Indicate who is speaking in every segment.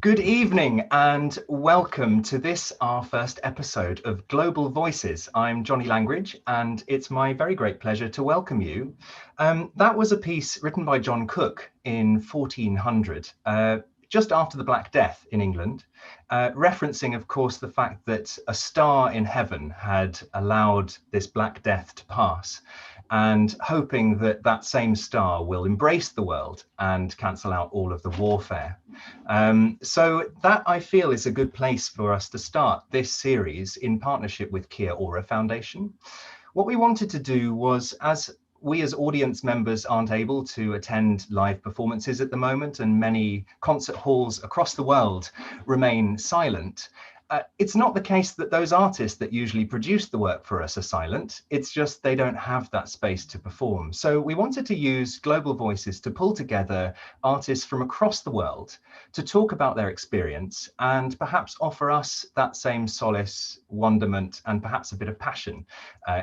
Speaker 1: Good evening and welcome to this, our first episode of Global Voices. I'm Johnny Langridge and it's my very great pleasure to welcome you. That was a piece written by John Cook in 1400, just after the Black Death in England, referencing, of course, the fact that a star in heaven had allowed this Black Death to pass, and hoping that that same star will embrace the world and cancel out all of the warfare. So that, I feel, is a good place for us to start this series in partnership with Kia Ora Foundation. What we wanted to do was, as we as audience members aren't able to attend live performances at the moment, and many concert halls across the world remain silent, it's not the case that those artists that usually produce the work for us are silent. It's just they don't have that space to perform. So we wanted to use Global Voices to pull together artists from across the world to talk about their experience and perhaps offer us that same solace, wonderment, and perhaps a bit of passion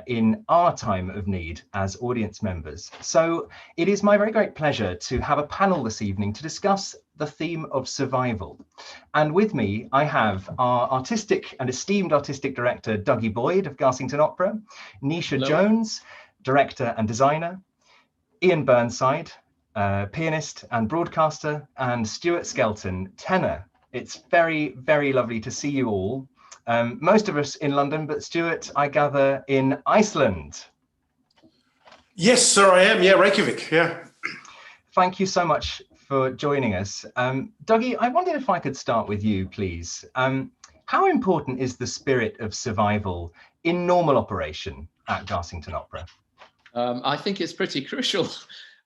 Speaker 1: in our time of need as audience members. So it is my very great pleasure to have a panel this evening to discuss the theme of survival. And with me, I have our artistic and esteemed artistic director, Dougie Boyd of Garsington Opera, Netia Jones, director and designer, Iain Burnside, pianist and broadcaster, and Stuart Skelton, tenor. It's very, very lovely to see you all. Most of us in London, but Stuart, I gather, in Iceland.
Speaker 2: Yes, sir, I am. Yeah, Reykjavik. Yeah.
Speaker 1: Thank you so much for joining us. Dougie, I wondered if I could start with you, please. How important is the spirit of survival in normal operation at Garsington Opera?
Speaker 3: I think it's pretty crucial.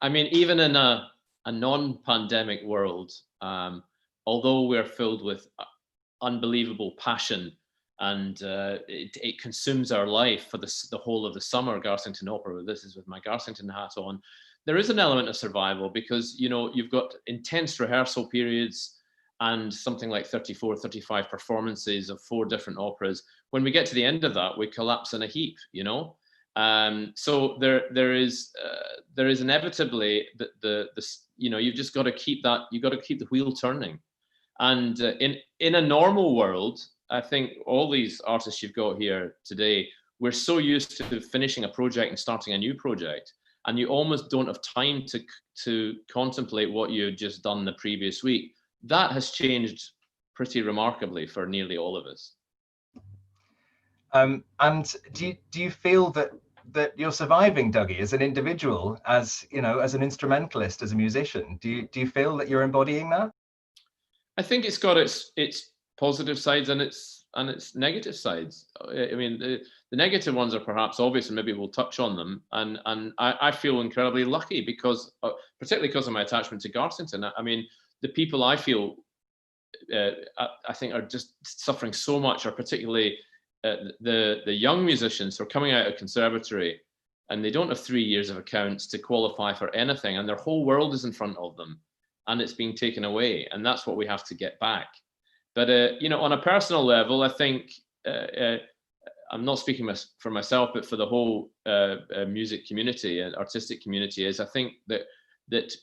Speaker 3: I mean, even in a non-pandemic world, although we're filled with unbelievable passion and it consumes our life for the whole of the summer, Garsington Opera, this is with my Garsington hat on, there is an element of survival because, you know, you've got intense rehearsal periods and something like 34, 35 performances of 4 different operas. When we get to the end of that, we collapse in a heap, you know? So there is inevitably you know, you've just got to keep that, you've got to keep the wheel turning. And in a normal world, I think all these artists you've got here today, we're so used to finishing a project and starting a new project, and you almost don't have time to contemplate what you had just done the previous week. That has changed pretty remarkably for nearly all of us.
Speaker 1: And do you feel that you're surviving, Dougie, as an individual, as you know, as an instrumentalist, as a musician? Do you feel that you're embodying that?
Speaker 3: I think it's got its positive sides and its negative sides. I mean, the negative ones are perhaps obvious, and maybe we'll touch on them. And I feel incredibly lucky because, particularly because of my attachment to Garsington. I mean, the people I feel, I think, are just suffering so much, are particularly the young musicians who are coming out of conservatory, and they don't have 3 years of accounts to qualify for anything, and their whole world is in front of them, and it's being taken away, and that's what we have to get back. But you know, on a personal level, I think I'm not speaking for myself, but for the whole music community and artistic community, is I think that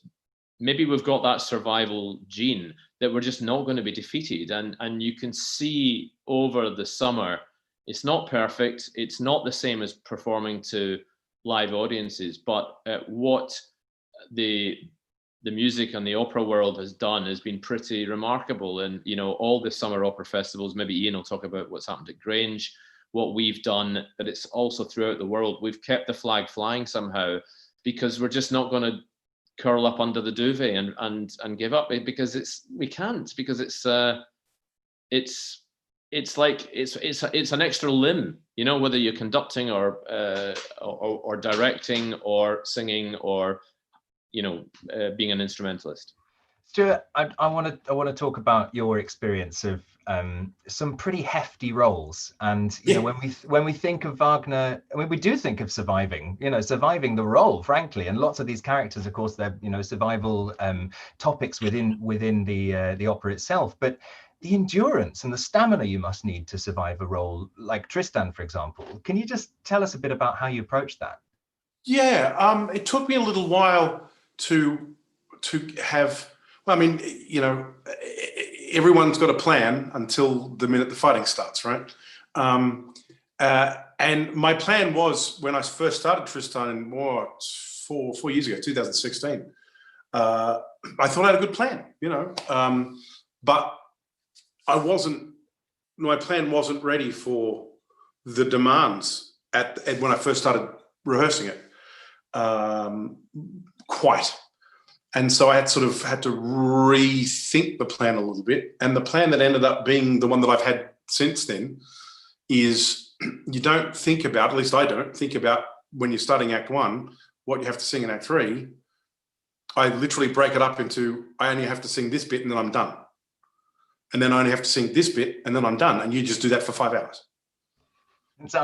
Speaker 3: maybe we've got that survival gene, that we're just not going to be defeated. And you can see over the summer, it's not perfect. It's not the same as performing to live audiences, but what the music and the opera world has done has been pretty remarkable. And, you know, all the summer opera festivals, maybe Iain will talk about what's happened at Grange, what we've done, but it's also throughout the world. We've kept the flag flying somehow, because we're just not going to curl up under the duvet and give up, because we can't, because it's like it's an extra limb, you know, whether you're conducting or directing or singing or, you know, being an instrumentalist.
Speaker 1: Stuart, I want to talk about your experience of some pretty hefty roles, and you know, when we think of Wagner, I mean, we do think of surviving the role, frankly, and lots of these characters, of course, they're, you know, survival topics within the opera itself, but the endurance and the stamina you must need to survive a role like Tristan, for example. Can you just tell us a bit about how you approached that?
Speaker 2: Yeah, it took me a little while to have, well, I mean, you know, everyone's got a plan until the minute the fighting starts, right? And my plan was, when I first started Tristan, 4 years ago, 2016, I thought I had a good plan, but my plan wasn't ready for the demands when I first started rehearsing it, quite. And so I had to rethink the plan a little bit. And the plan that ended up being the one that I've had since then is, you don't think about, at least I don't think about, when you're starting Act 1, what you have to sing in Act 3. I literally break it up into, I only have to sing this bit and then I'm done. And then I only have to sing this bit and then I'm done. And you just do that for 5 hours.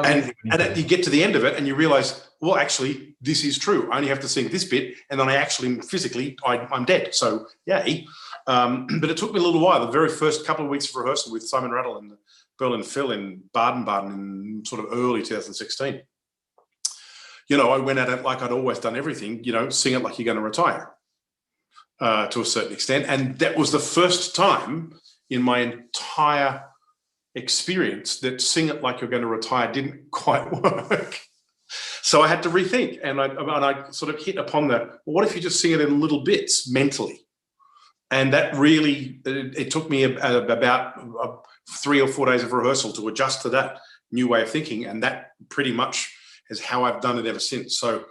Speaker 2: And you get to the end of it and you realize, well, actually, this is true. I only have to sing this bit and then I actually physically, I'm dead. So yay. But it took me a little while. The very first couple of weeks of rehearsal with Simon Rattle and Berlin Phil in Baden-Baden in sort of early 2016. I went at it like I'd always done everything, sing it like you're going to retire to a certain extent. And that was the first time in my entire experience that sing it like you're going to retire didn't quite work. So I had to rethink, and I sort of hit upon what if you just sing it in little bits mentally? And that really, it took me about 3 or 4 days of rehearsal to adjust to that new way of thinking. And that pretty much is how I've done it ever since. So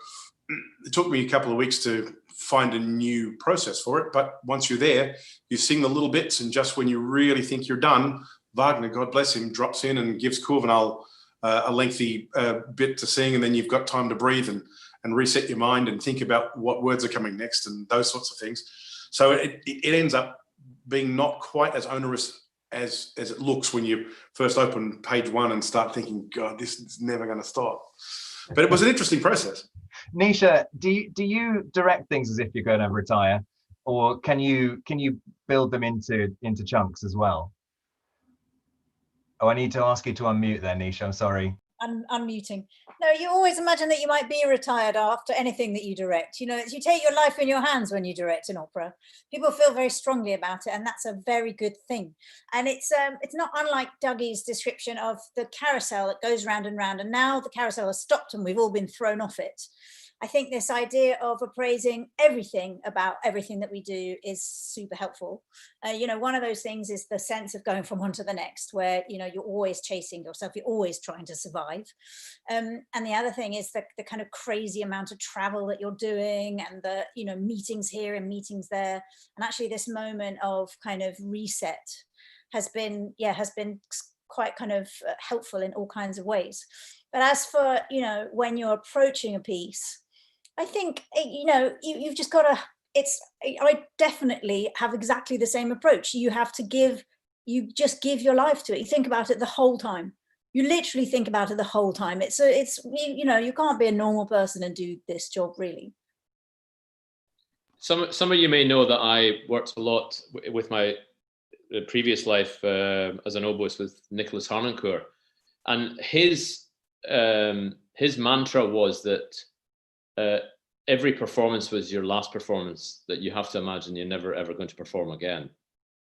Speaker 2: it took me a couple of weeks to find a new process for it. But once you're there, you sing the little bits, and just when you really think you're done, Wagner, God bless him, drops in and gives Kurvenal a lengthy bit to sing, and then you've got time to breathe and reset your mind and think about what words are coming next and those sorts of things. So it ends up being not quite as onerous as it looks when you first open page 1 and start thinking, God, this is never going to stop. But it was an interesting process.
Speaker 1: Netia, do you direct things as if you're going to retire, or can you build them into chunks as well? Oh, I need to ask you to unmute there, Netia. I'm sorry.
Speaker 4: I'm unmuting. No, you always imagine that you might be retired after anything that you direct. You take your life in your hands when you direct an opera. People feel very strongly about it, and that's a very good thing. And it's not unlike Dougie's description of the carousel that goes round and round, and now the carousel has stopped and we've all been thrown off it. I think this idea of appraising everything about everything that we do is super helpful. One of those things is the sense of going from one to the next, where, you're always chasing yourself, you're always trying to survive. And the other thing is the kind of crazy amount of travel that you're doing, and the, meetings here and meetings there. And actually this moment of kind of reset has been quite kind of helpful in all kinds of ways. But as for, when you're approaching a piece, I think, you've just got to, I definitely have exactly the same approach. You just give your life to it. You think about it the whole time. You literally think about it the whole time. You can't be a normal person and do this job, really.
Speaker 3: Some of you may know that I worked a lot with my previous life as an oboist with Nicholas Harnoncourt, and his mantra was that every performance was your last performance, that you have to imagine you're never ever going to perform again,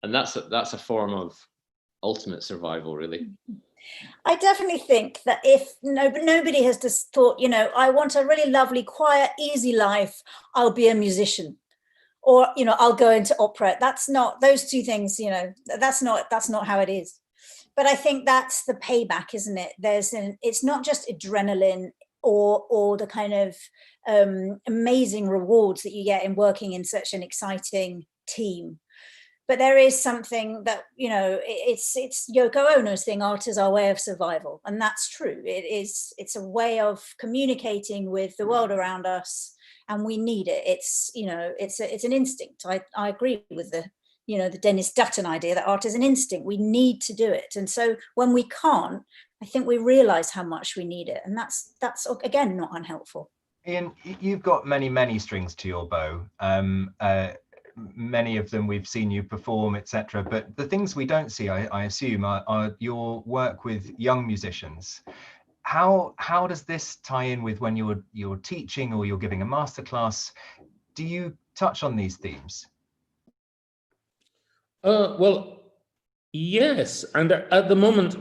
Speaker 3: and that's a form of ultimate survival, really.
Speaker 4: I definitely think that if nobody has just thought, I want a really lovely, quiet, easy life, I'll be a musician, or I'll go into opera. That's not, those two things, that's not how it is. But I think that's the payback, isn't it? It's not just adrenaline or the kind of amazing rewards that you get in working in such an exciting team. But there is something that, it's Yoko Ono's thing, art is our way of survival. And that's true. It's a way of communicating with the world around us, and we need it. It's an instinct. I agree with the Dennis Dutton idea that art is an instinct. We need to do it. And so when we can't, I think we realize how much we need it. And that's again, not unhelpful.
Speaker 1: Iain, you've got many strings to your bow. Many of them we've seen you perform, etc. But the things we don't see, I assume, are your work with young musicians. How does this tie in with when you're teaching or you're giving a masterclass? Do you touch on these themes?
Speaker 3: Well,
Speaker 5: Yes, and at the moment,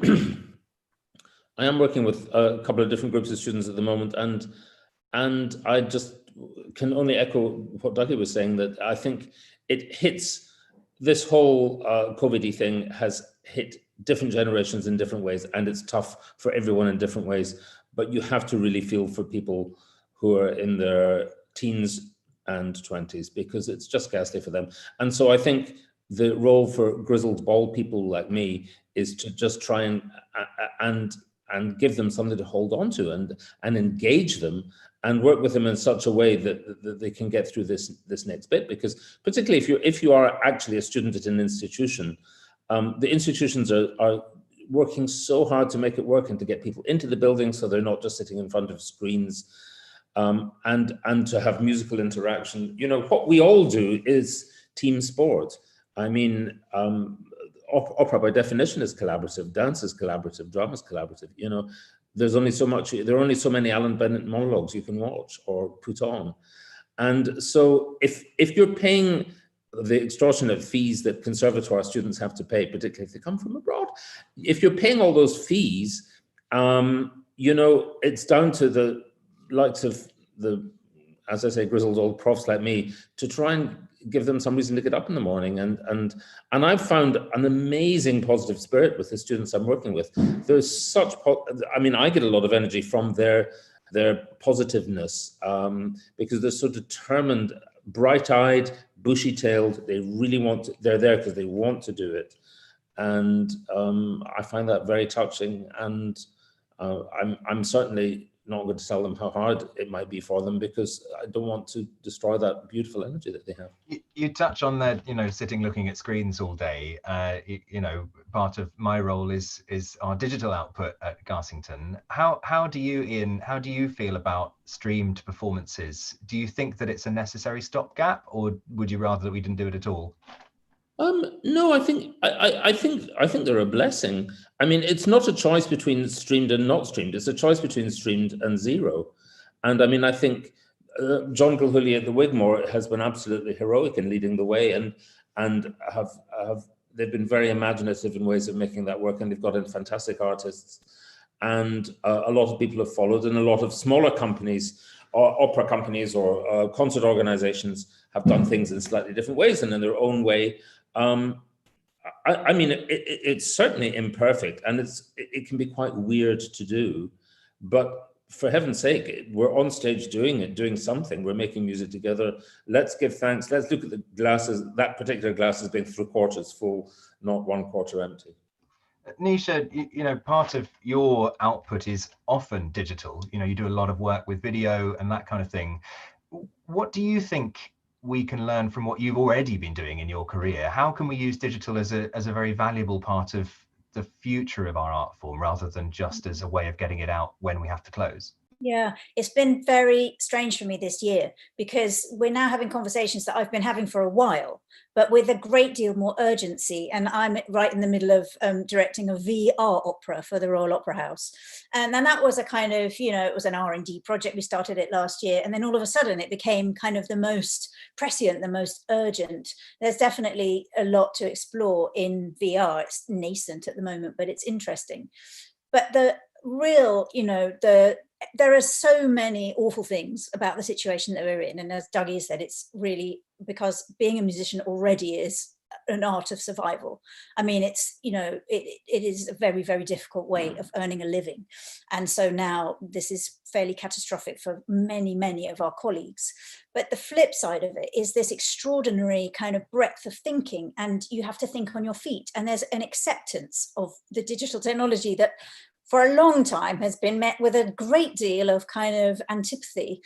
Speaker 5: I am working with a couple of different groups of students at the moment, and I just can only echo what Dougie was saying, that I think it hits, this whole COVID thing has hit different generations in different ways, and it's tough for everyone in different ways. But you have to really feel for people who are in their teens and 20s, because it's just ghastly for them. And so I think the role for grizzled bald people like me is to just try and give them something to hold on to, and engage them, and work with them in such a way that they can get through this next bit. Because particularly if you are actually a student at an institution, the institutions are working so hard to make it work and to get people into the building so they're not just sitting in front of screens, and to have musical interaction. You know, what we all do is team sport. I mean, opera by definition is collaborative, dance is collaborative, drama is collaborative. You know, there are only so many Alan Bennett monologues you can watch or put on. And so if you're paying the extortionate fees that conservatoire students have to pay, particularly if they come from abroad, if you're paying all those fees, you know, it's down to the likes of the, as I say, grizzled old profs like me to try and give them some reason to get up in the morning. And I've found an amazing positive spirit with the students I'm working with. There's such, I mean, I get a lot of energy from their positiveness, because they're so determined, bright-eyed, bushy-tailed. They really want to, they're there because they want to do it. And I find that very touching. And I'm certainly not going to tell them how hard it might be for them, because I don't want to destroy that beautiful energy that they have.
Speaker 1: You touch on that, you know, sitting looking at screens all day. You know, part of my role is our digital output at Garsington. How do you, Iain, how do you feel about streamed performances? Do you think that it's a necessary stopgap, or would you rather that we didn't do it at all?
Speaker 5: No, I think they're a blessing. I mean, it's not a choice between streamed and not streamed. It's a choice between streamed and zero. And I mean, I think John Gilhooly at the Wigmore has been absolutely heroic in leading the way, and they've been very imaginative in ways of making that work, and they've got in fantastic artists. And a lot of people have followed, and a lot of smaller companies, or opera companies, or concert organizations have done things in slightly different ways and in their own way. I mean, it's certainly imperfect, and it can be quite weird to do, but for heaven's sake, we're on stage doing something. We're making music together. Let's give thanks. Let's look at the glasses. That particular glass has been 3/4 full, not 1/4 empty.
Speaker 1: Netia, you know, part of your output is often digital. You know, you do a lot of work with video and that kind of thing. What do you think we can learn from what you've already been doing in your career? How can we use digital as a very valuable part of the future of our art form, rather than just as a way of getting it out when we have to close?
Speaker 4: Yeah, it's been very strange for me this year, because we're now having conversations that I've been having for a while, but with a great deal more urgency. And I'm right in the middle of directing a VR opera for the Royal Opera House. And then that was a kind of, you know, it was an R&D project. We started it last year. And then all of a sudden it became kind of the most prescient, the most urgent. There's definitely a lot to explore in VR. It's nascent at the moment, but it's interesting. But the real, you know, there are so many awful things about the situation that we're in. And as Dougie said, it's really because being a musician already is an art of survival. I mean, it's, you know, it is a very, very difficult way of earning a living. And so now this is fairly catastrophic for many, many of our colleagues. But the flip side of it is this extraordinary kind of breadth of thinking, and you have to think on your feet. And there's an acceptance of the digital technology that for a long time has been met with a great deal of kind of antipathy,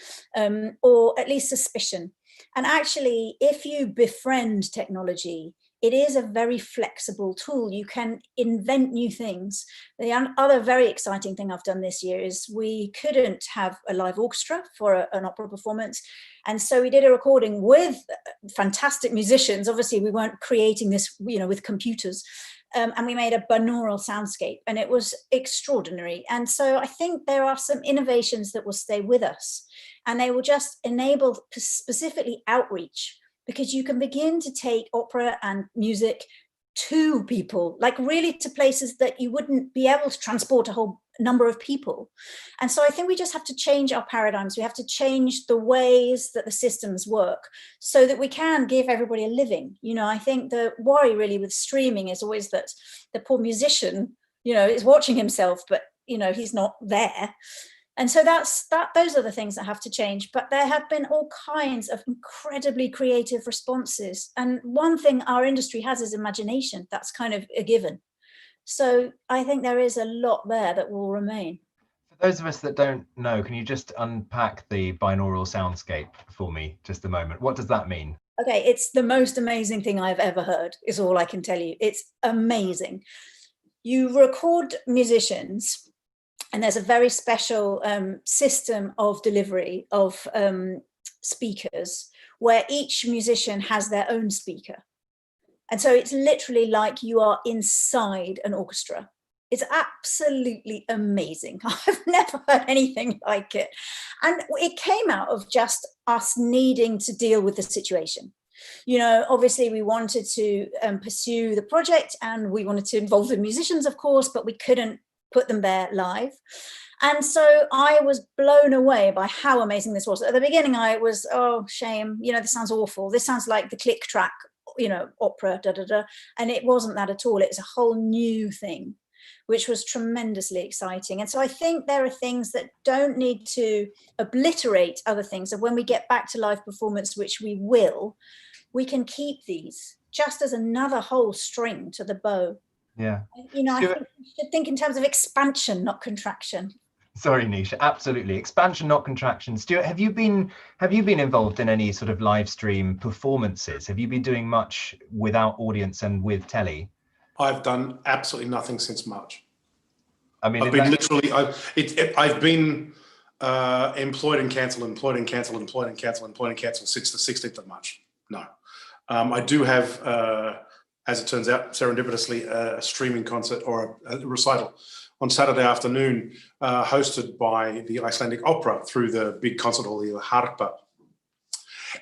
Speaker 4: or at least suspicion. And actually, if you befriend technology, it is a very flexible tool. You can invent new things. The other very exciting thing I've done this year is we couldn't have a live orchestra for an opera performance. And so we did a recording with fantastic musicians. Obviously, we weren't creating this, you know, with computers. And we made a binaural soundscape, and it was extraordinary. And so I think there are some innovations that will stay with us, and they will just enable specifically outreach, because you can begin to take opera and music to people, like really to places that you wouldn't be able to transport a whole number of people. And so I think we just have to change our paradigms. We have to change the ways that the systems work so that we can give everybody a living. You know, I think the worry really with streaming is always that the poor musician, you know, is watching himself, but, you know, he's not there. And so those are the things that have to change. But there have been all kinds of incredibly creative responses. And one thing our industry has is imagination. That's kind of a given. So I think there is a lot there that will remain.
Speaker 1: For those of us that don't know, can you just unpack the binaural soundscape for me just a moment? What does that mean?
Speaker 4: Okay, it's the most amazing thing I've ever heard, is all I can tell you. It's amazing. You record musicians, and there's a very special system of delivery of speakers where each musician has their own speaker. And so it's literally like you are inside an orchestra. It's absolutely amazing. I've never heard anything like it. And it came out of just us needing to deal with the situation. You know, obviously we wanted to pursue the project, and we wanted to involve the musicians, of course, but we couldn't put them there live. And so I was blown away by how amazing this was. At the beginning, I was, oh, shame, you know, this sounds awful. This sounds like the click track, you know, opera, da, da, da. And it wasn't that at all. It was a whole new thing, which was tremendously exciting. And so I think there are things that don't need to obliterate other things. And when we get back to live performance, which we will, we can keep these just as another whole string to the bow.
Speaker 1: Yeah.
Speaker 4: You know,
Speaker 1: Stuart,
Speaker 4: I think we should think in terms of expansion, not contraction.
Speaker 1: sorry, Netia, absolutely. Expansion, not contraction. Stuart, have you been involved in any sort of live stream performances? Have you been doing much without audience and with telly?
Speaker 2: I've done absolutely nothing since March.
Speaker 1: I mean,
Speaker 2: I've been literally, I've been employed and cancelled since the 16th of March. No. I do have, as it turns out, serendipitously, a streaming concert or a recital on Saturday afternoon, hosted by the Icelandic Opera through the big concert hall, the Harpa.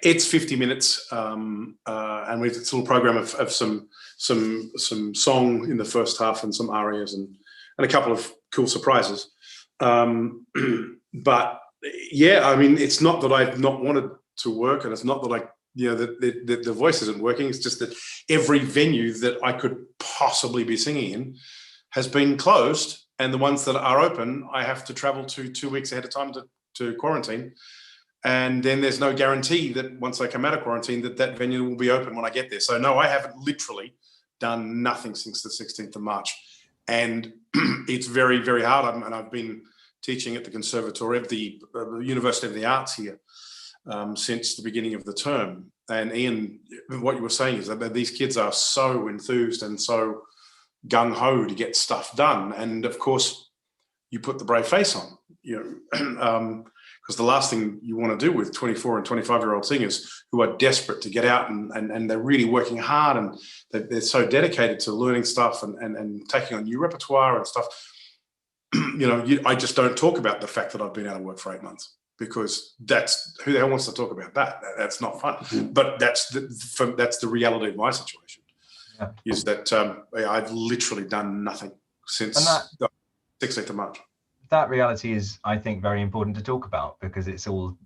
Speaker 2: It's 50 minutes, and we have a little program of some song in the first half and some arias and a couple of cool surprises. But yeah, I mean, it's not that I've not wanted to work, and it's not that the voice isn't working. It's just that every venue that I could possibly be singing in has been closed, and the ones that are open, I have to travel to 2 weeks ahead of time to quarantine. And then there's no guarantee that once I come out of quarantine that venue will be open when I get there. So no, I haven't literally done nothing since the 16th of March. And it's very, very hard. And I've been teaching at the Conservatory of the University of the Arts here since the beginning of the term. And Iain, what you were saying is that these kids are so enthused and so gung-ho to get stuff done. And of course, you put the brave face on, because the last thing you want to do with 24 and 25-year-old singers who are desperate to get out and they're really working hard and they're so dedicated to learning stuff and taking on new repertoire and stuff. I just don't talk about the fact that I've been out of work for 8 months, because who the hell wants to talk about that? That's not fun. But that's the reality of my situation. Yeah. Is that I've literally done nothing since the 16th of March.
Speaker 1: That reality is, I think, very important to talk about, because it's all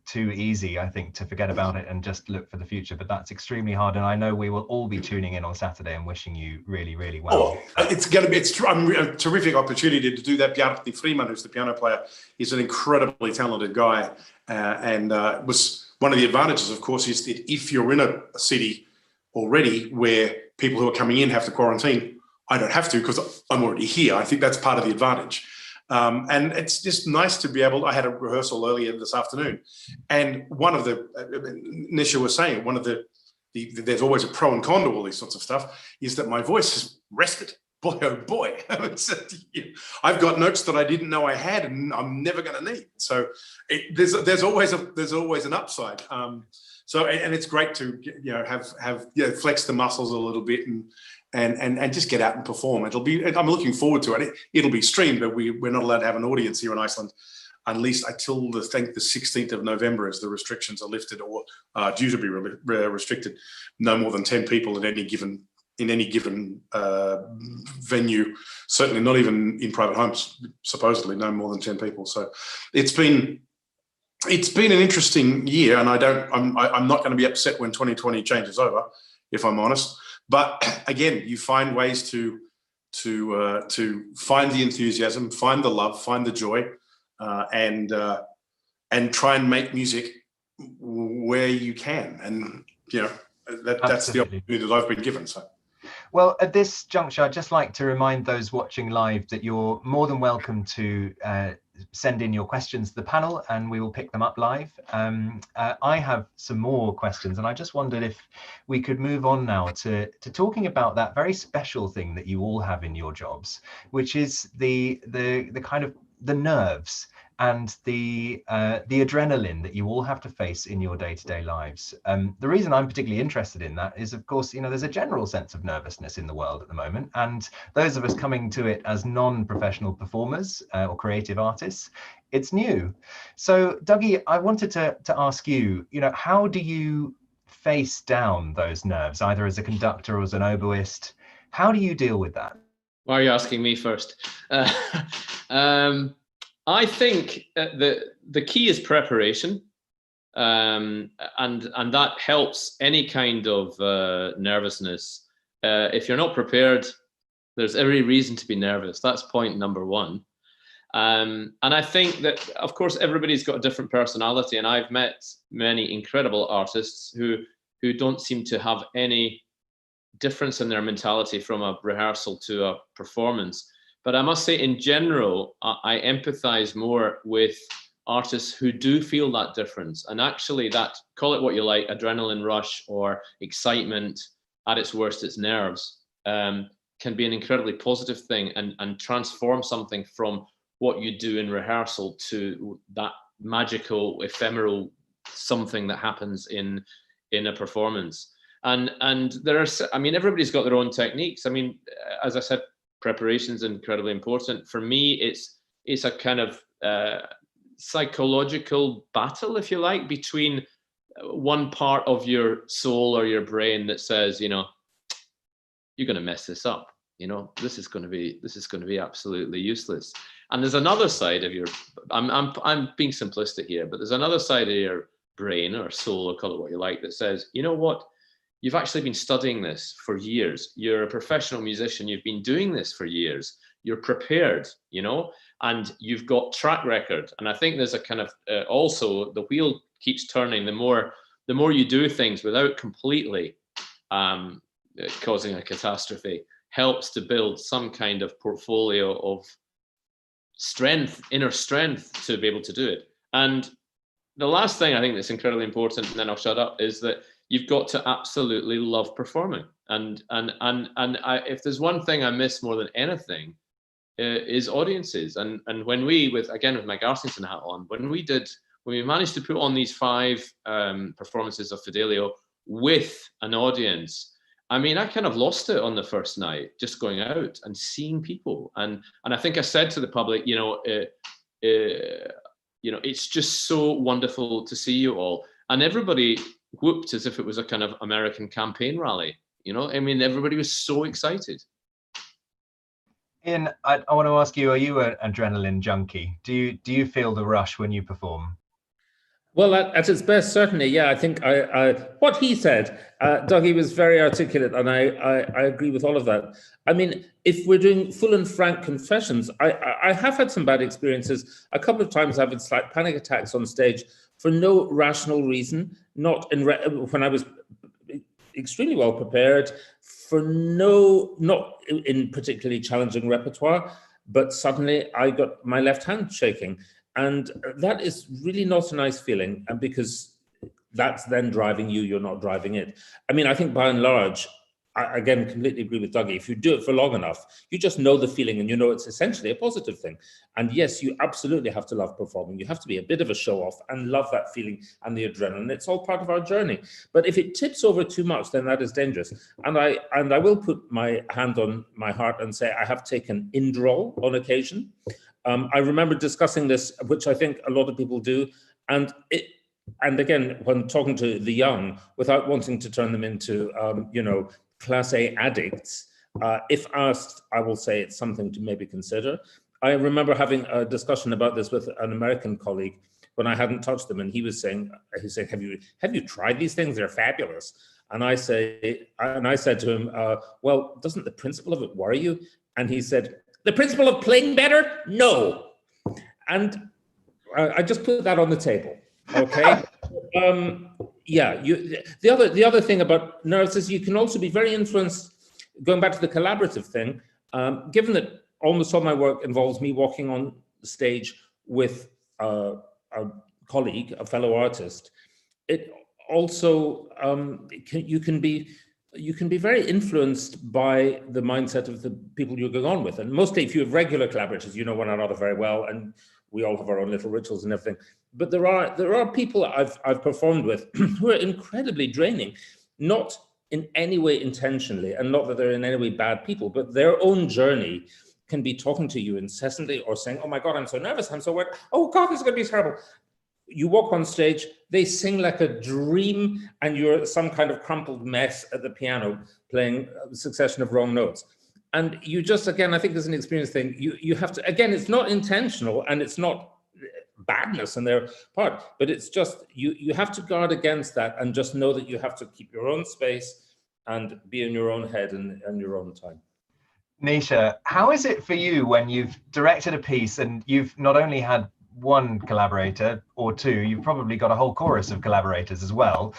Speaker 1: too easy, I think, to forget about it and just look for the future. But that's extremely hard, and I know we will all be tuning in on Saturday and wishing you really, really well.
Speaker 2: It's a terrific opportunity to do that. Bjarni Freeman, who's the piano player, is an incredibly talented guy, and was one of the advantages, of course, is that if you're in a city already where people who are coming in have to quarantine, I don't have to because I'm already here. I think that's part of the advantage. And it's just nice to be able. I had a rehearsal earlier this afternoon, and one of the Netia was saying, one of the there's always a pro and con to all these sorts of stuff, is that my voice has rested. Boy, oh boy, I've got notes that I didn't know I had, and I'm never going to need. So there's always an upside. So it's great to have flex the muscles a little bit and just get out and perform. I'm looking forward to it. It'll be streamed, but we're not allowed to have an audience here in Iceland, at least until the 16th of November, as the restrictions are lifted or are due to be restricted. No more than 10 people at any given in any given venue, certainly not even in private homes, supposedly no more than 10 people. So it's been an interesting year, and I'm not going to be upset when 2020 changes over, if I'm honest. But again, you find ways to find the enthusiasm, find the love, find the joy, and try and make music where you can. And that's the opportunity that I've been given. So.
Speaker 1: Well, at this juncture, I'd just like to remind those watching live that you're more than welcome to send in your questions to the panel, and we will pick them up live. I have some more questions, and I just wondered if we could move on now to talking about that very special thing that you all have in your jobs, which is the kind of the nerves and the adrenaline that you all have to face in your day-to-day lives. The reason I'm particularly interested in that is, of course, there's a general sense of nervousness in the world at the moment, and those of us coming to it as non-professional performers or creative artists, it's new. So, Dougie, I wanted to ask you, how do you face down those nerves, either as a conductor or as an oboist? How do you deal with that?
Speaker 3: Why are you asking me first? I think the key is preparation, and that helps any kind of nervousness. If you're not prepared, there's every reason to be nervous. That's point number one. And I think that, of course, everybody's got a different personality, and I've met many incredible artists who don't seem to have any difference in their mentality from a rehearsal to a performance. But I must say, in general, I empathize more with artists who do feel that difference. And actually that, call it what you like, adrenaline rush or excitement, at its worst, it's nerves, can be an incredibly positive thing and transform something from what you do in rehearsal to that magical, ephemeral something that happens in a performance. And there are, everybody's got their own techniques. As I said, preparation is incredibly important. For me, it's a kind of psychological battle, if you like, between one part of your soul or your brain that says, you're going to mess this up. This is going to be absolutely useless. And there's another side of your, I'm being simplistic here, but there's another side of your brain or soul, or call it what you like, that says, you know what? You've actually been studying this for years. You're a professional musician. You've been doing this for years. You're prepared, and you've got track record. And I think there's a kind of also the wheel keeps turning. The more you do things without completely causing a catastrophe, helps to build some kind of portfolio of strength, inner strength, to be able to do it. And the last thing I think that's incredibly important, and then I'll shut up, is that you've got to absolutely love performing. And if there's one thing I miss more than anything, is audiences. And when we, with my Garsington hat on, when we managed to put on these 5 performances of Fidelio with an audience, I kind of lost it on the first night, just going out and seeing people. And I think I said to the public, it's just so wonderful to see you all. And everybody whooped as if it was a kind of American campaign rally. Everybody was so excited.
Speaker 1: Iain, I want to ask you, are you an adrenaline junkie? Do you feel the rush when you perform?
Speaker 5: Well, at its best, certainly, yeah. I think what he said, Dougie was very articulate, and I agree with all of that. If we're doing full and frank confessions, I have had some bad experiences. A couple of times I've had slight panic attacks on stage for no rational reason, not when I was extremely well prepared, not in particularly challenging repertoire, but suddenly I got my left hand shaking. And that is really not a nice feeling, and because that's then driving you, you're not driving it. I think by and large, I again completely agree with Dougie. If you do it for long enough, you just know the feeling and it's essentially a positive thing. And yes, you absolutely have to love performing. You have to be a bit of a show off and love that feeling and the adrenaline. It's all part of our journey. But if it tips over too much, then that is dangerous. And I will put my hand on my heart and say I have taken Indrol on occasion. I remember discussing this, which I think a lot of people do, and again, when talking to the young, without wanting to turn them into, Class A addicts, if asked, I will say it's something to maybe consider. I remember having a discussion about this with an American colleague when I hadn't touched them, and he said, have you tried these things? They're fabulous. And I said to him, well, doesn't the principle of it worry you? And he said, the principle of playing better? No. And I just put that on the table. Okay. Yeah. The other thing about nerves is you can also be very influenced. Going back to the collaborative thing, given that almost all my work involves me walking on stage with a colleague, a fellow artist, it also you can be very influenced by the mindset of the people you're going on with. And mostly, if you have regular collaborators, you know one another very well, and we all have our own little rituals and everything. But there are people I've performed with who are incredibly draining, not in any way intentionally, and not that they're in any way bad people, but their own journey can be talking to you incessantly or saying, oh my God, I'm so nervous, I'm so worried, oh God, this is gonna be terrible. You walk on stage, they sing like a dream, and you're some kind of crumpled mess at the piano playing a succession of wrong notes. And you just, again, I think there's an experience thing. You have to, again, it's not intentional and it's not badness on their part, but it's just, you have to guard against that and just know that you have to keep your own space and be in your own head and your own time.
Speaker 1: Netia, how is it for you when you've directed a piece and you've not only had one collaborator or two, you've probably got a whole chorus of collaborators as well.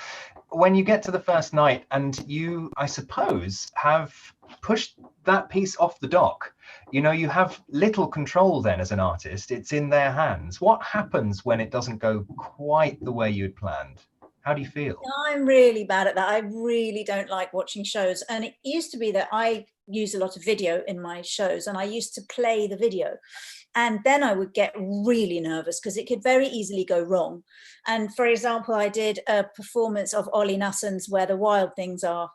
Speaker 1: When you get to the first night and you, I suppose, have pushed that piece off the dock, you know, you have little control then as an artist, it's in their hands. What happens when it doesn't go quite the way you'd planned? How do you feel?
Speaker 4: I'm really bad at that. I really don't like watching shows. And it used to be that I use a lot of video in my shows, and I used to play the video. And then I would get really nervous because it could very easily go wrong. And for example, I did a performance of Ollie Nussen's Where the Wild Things Are.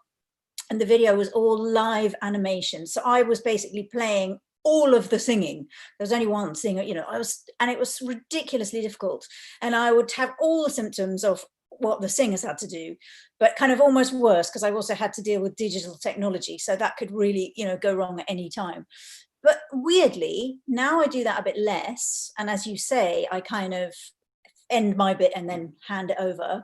Speaker 4: And the video was all live animation. So I was basically playing all of the singing. There was only one singer, you know, and it was ridiculously difficult. And I would have all the symptoms of what the singers had to do, but kind of almost worse, because I also had to deal with digital technology. So that could really, you know, go wrong at any time. But weirdly, now I do that a bit less. And as you say, I kind of end my bit and then hand it over.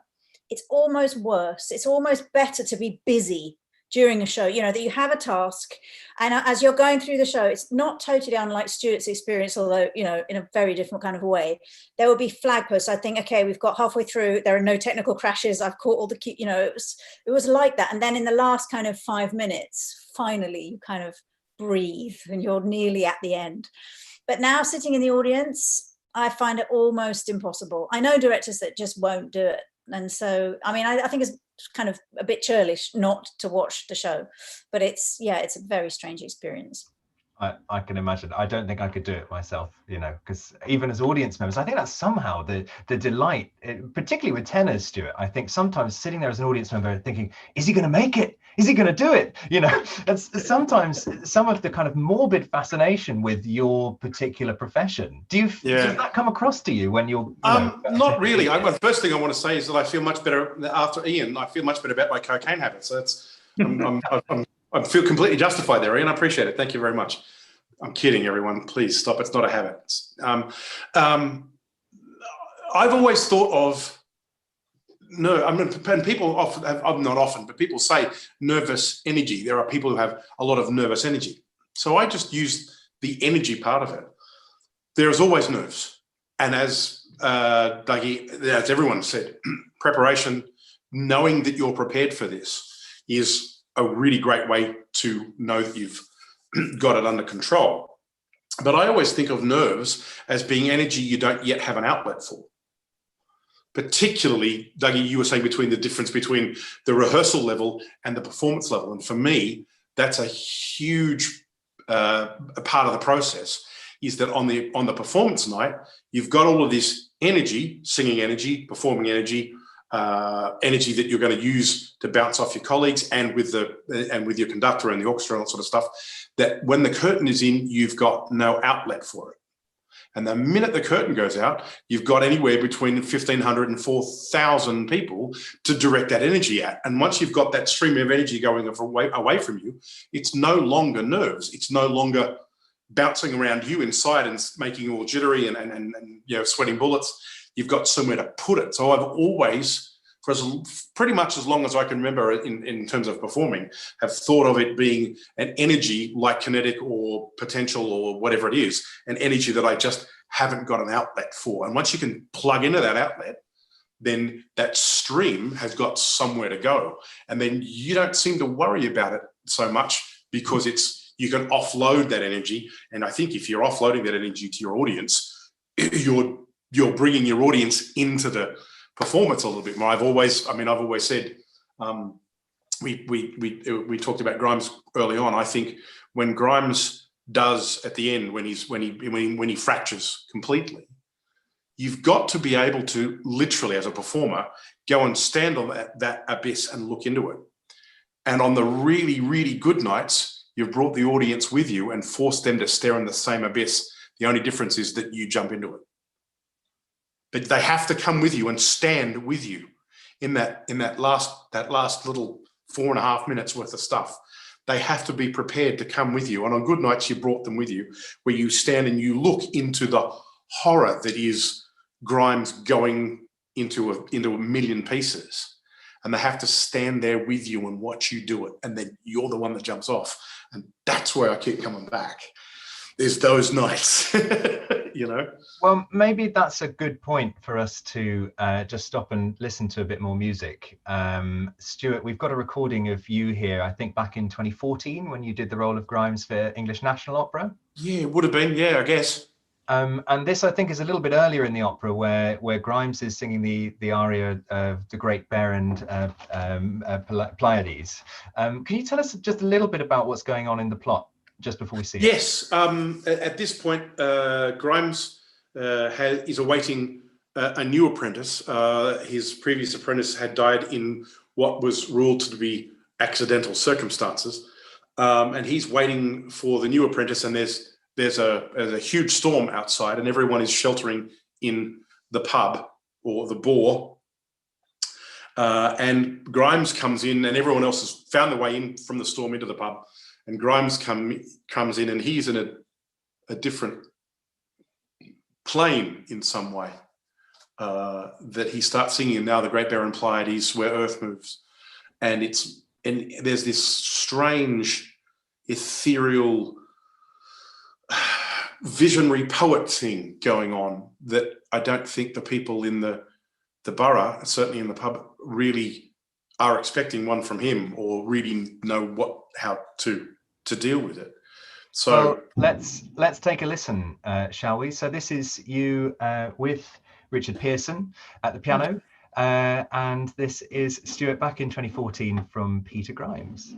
Speaker 4: It's almost worse. It's almost better to be busy during a show, you know, that you have a task. And as you're going through the show, it's not totally unlike Stuart's experience, although, you know, in a very different kind of way. There will be flag posts. I think, okay, we've got halfway through. There are no technical crashes. I've caught all the key, you know, it was like that. And then in the last kind of 5 minutes, finally, you kind of breathe and you're nearly at the end. But now sitting in the audience, I find it almost impossible. I know directors that just won't do it. And so, I mean, I think it's kind of a bit churlish not to watch the show, but it's a very strange experience.
Speaker 1: I can imagine. I don't think I could do it myself, you know, because even as audience members, I think that's somehow the delight, particularly with tenors, Stuart. I think sometimes sitting there as an audience member thinking, is he going to make it? Is he going to do it? You know, that's sometimes some of the kind of morbid fascination with your particular profession. Does that come across to you when you're
Speaker 2: not really. The first thing I want to say is that I feel much better after Iain. I feel much better about my cocaine habits. So that's I feel completely justified there, Iain. I appreciate it. Thank you very much. I'm kidding, everyone. Please stop. It's not a habit. I've always thought of and people often not often, but people say nervous energy. There are people who have a lot of nervous energy. So I just used the energy part of it. There is always nerves. And as Dougie, as everyone said, preparation, knowing that you're prepared for this is a really great way to know that you've got it under control. But I always think of nerves as being energy you don't yet have an outlet for. Particularly, Dougie, you were saying between the difference between the rehearsal level and the performance level. And for me, that's a huge part of the process, is that on the performance night, you've got all of this energy, singing energy, performing energy, energy that you're going to use to bounce off your colleagues and with your conductor and the orchestra and all that sort of stuff, that when the curtain is in, you've got no outlet for it. And the minute the curtain goes out, you've got anywhere between 1,500 and 4,000 people to direct that energy at. And once you've got that stream of energy going away from you, it's no longer nerves. It's no longer bouncing around you inside and making you all jittery and sweating bullets. You've got somewhere to put it. So I've always, for pretty much as long as I can remember in terms of performing, have thought of it being an energy like kinetic or potential or whatever it is, an energy that I just haven't got an outlet for. And once you can plug into that outlet, then that stream has got somewhere to go. And then you don't seem to worry about it so much because you can offload that energy. And I think if you're offloading that energy to your audience, you're bringing your audience into the performance a little bit more. I've always said, we talked about Grimes early on. I think when Grimes does at the end, when he fractures completely, you've got to be able to literally, as a performer, go and stand on that abyss and look into it. And on the really, really good nights, you've brought the audience with you and forced them to stare in the same abyss. The only difference is that you jump into it. But they have to come with you and stand with you in that last little 4.5 minutes worth of stuff. They have to be prepared to come with you. And on good nights, you brought them with you, where you stand and you look into the horror that is Grimes going into a million pieces. And they have to stand there with you and watch you do it. And then you're the one that jumps off. And that's where I keep coming back. There's those nights,
Speaker 1: Well, maybe that's a good point for us to just stop and listen to a bit more music. Stuart, we've got a recording of you here, I think back in 2014 when you did the role of Grimes for English National Opera.
Speaker 2: Yeah, it would have been, yeah, I guess.
Speaker 1: And this, I think, is a little bit earlier in the opera where Grimes is singing the aria of the Great Bear and Pleiades. Can you tell us just a little bit about what's going on in the plot just before we see it?
Speaker 2: Yes. At this point, Grimes is awaiting a new apprentice. His previous apprentice had died in what was ruled to be accidental circumstances. And he's waiting for the new apprentice, and there's a huge storm outside, and everyone is sheltering in the pub or the boar. And Grimes comes in, and everyone else has found their way in from the storm into the pub. And Grimes comes in, and he's in a different plane in some way. That he starts singing now, the Great Bear and Pleiades, where Earth moves, and there's this strange, ethereal, visionary poet thing going on that I don't think the people in the borough, certainly in the pub, really are expecting one from him or really know how to deal with it. So
Speaker 1: well, let's take a listen, shall we? So this is you with Richard Pearson at the piano, and this is Stuart back in 2014 from Peter Grimes.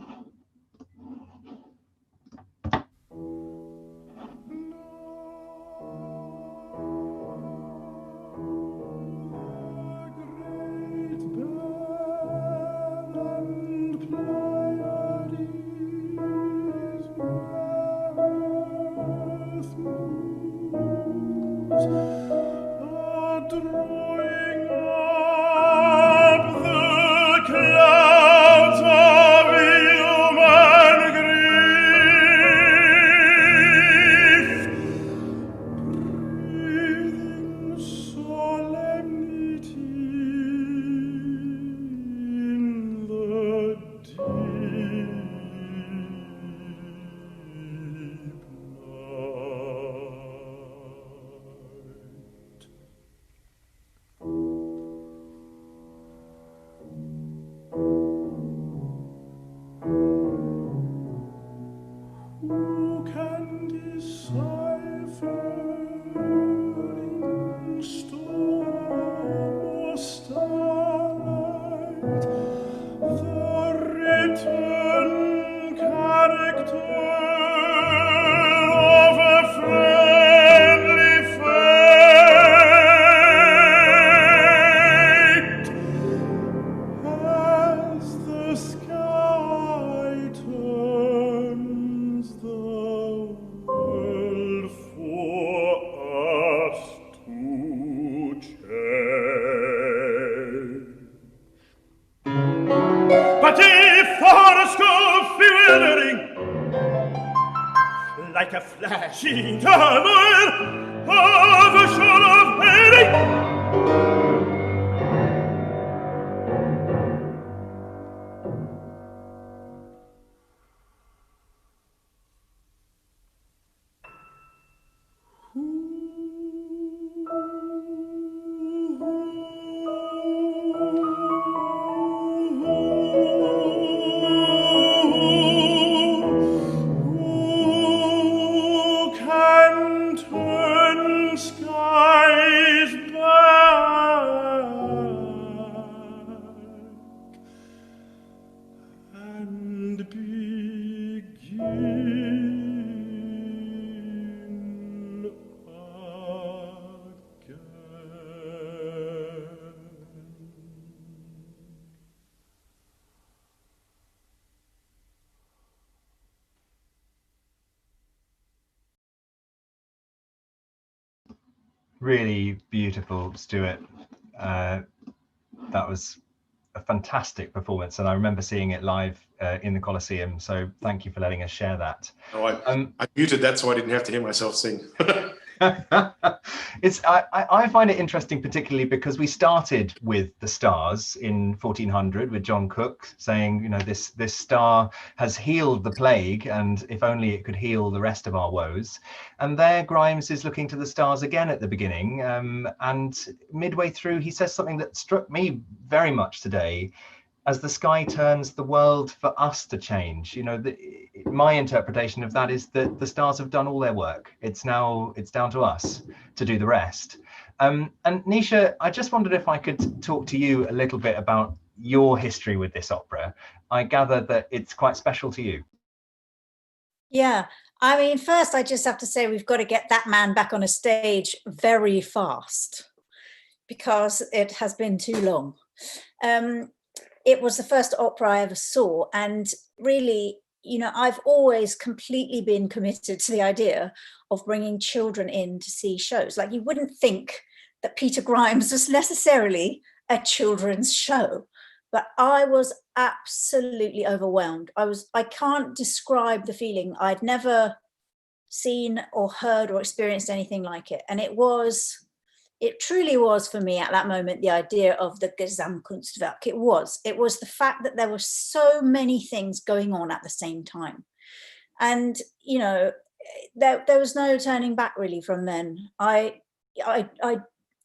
Speaker 6: firing, like a flashing turmoil of a shore of herring.
Speaker 1: Really beautiful, Stuart. That was a fantastic performance, and I remember seeing it live in the Coliseum. So thank you for letting us share that.
Speaker 2: Oh, I muted that so I didn't have to hear myself sing.
Speaker 1: I find it interesting, particularly because we started with the stars in 1400 with John Cook saying, you know, this star has healed the plague, and if only it could heal the rest of our woes. And there Grimes is looking to the stars again at the beginning, and midway through he says something that struck me very much today. As the sky turns, the world for us to change. You know, my interpretation of that is that the stars have done all their work. It's down to us to do the rest. And Netia, I just wondered if I could talk to you a little bit about your history with this opera. I gather that it's quite special to you.
Speaker 4: Yeah, I mean, first I just have to say we've got to get that man back on a stage very fast, because it has been too long. It was the first opera I ever saw, and really, you know, I've always completely been committed to the idea of bringing children in to see shows. Like, you wouldn't think that Peter Grimes was necessarily a children's show, but I was absolutely overwhelmed. I can't describe the feeling. I'd never seen or heard or experienced anything like it. And it truly was for me at that moment the idea of the Gesamtkunstwerk. It was the fact that there were so many things going on at the same time, and you know, there was no turning back really from then. I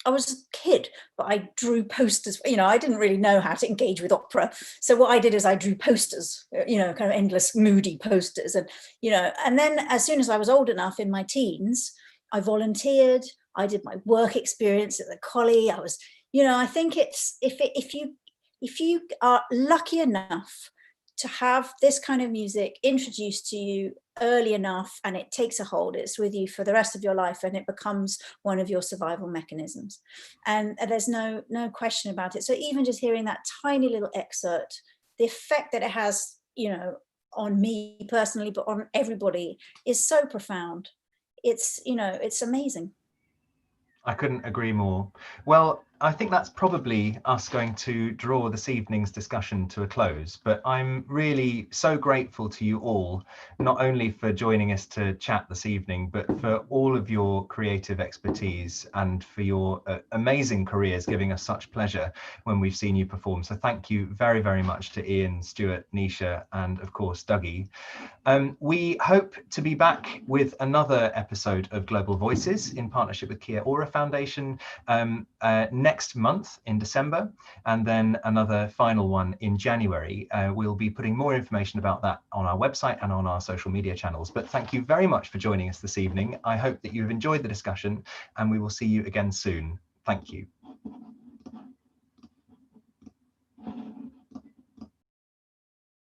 Speaker 4: was a kid, but I drew posters. You know, I didn't really know how to engage with opera, so what I did is I drew posters. You know, kind of endless, moody posters, and you know, and then as soon as I was old enough in my teens, I volunteered. I did my work experience at the Collie. I was, you know, I think it's if you are lucky enough to have this kind of music introduced to you early enough, and it takes a hold, it's with you for the rest of your life, and it becomes one of your survival mechanisms. And there's no question about it. So even just hearing that tiny little excerpt, the effect that it has, you know, on me personally, but on everybody, is so profound. It's, you know, it's amazing.
Speaker 1: I couldn't agree more. Well, I think that's probably us going to draw this evening's discussion to a close, but I'm really so grateful to you all, not only for joining us to chat this evening, but for all of your creative expertise and for your amazing careers, giving us such pleasure when we've seen you perform. So thank you very, very much to Iain, Stuart, Netia, and of course, Dougie. We hope to be back with another episode of Global Voices in partnership with Kia Ora Foundation next month in December, and then another final one in January. We'll be putting more information about that on our website and on our social media channels. But thank you very much for joining us this evening. I hope that you've enjoyed the discussion, and we will see you again soon. Thank you.